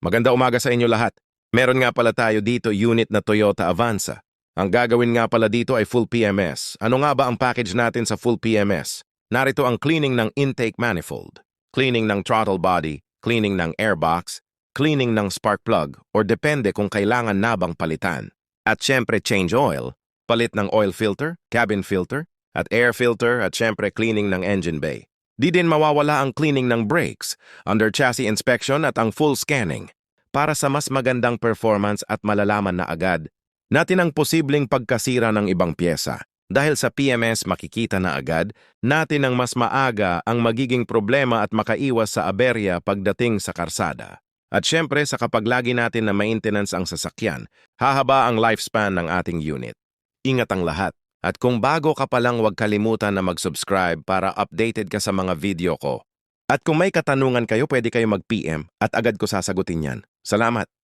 Maganda umaga sa inyo lahat. Meron nga pala tayo dito unit na Toyota Avanza. Ang gagawin nga pala dito ay full PMS. Ano nga ba ang package natin sa full PMS? Narito ang cleaning ng intake manifold, cleaning ng throttle body, cleaning ng airbox, cleaning ng spark plug, or depende kung kailangan na bang palitan. At syempre change oil, palit ng oil filter, cabin filter, at air filter at syempre cleaning ng engine bay. Di din mawawala ang cleaning ng brakes, under chassis inspection at ang full scanning para sa mas magandang performance at malalaman na agad natin ang posibleng pagkasira ng ibang pyesa. Dahil sa PMS makikita na agad natin ang mas maaga ang magiging problema at makaiwas sa aberya pagdating sa karsada. At syempre sa kapag lagi natin na maintenance ang sasakyan, hahaba ang lifespan ng ating unit. Ingat ang lahat. At kung bago ka pa lang, huwag kalimutan na mag-subscribe para updated ka sa mga video ko. At kung may katanungan kayo, pwede kayo mag-PM at agad ko sasagutin yan. Salamat!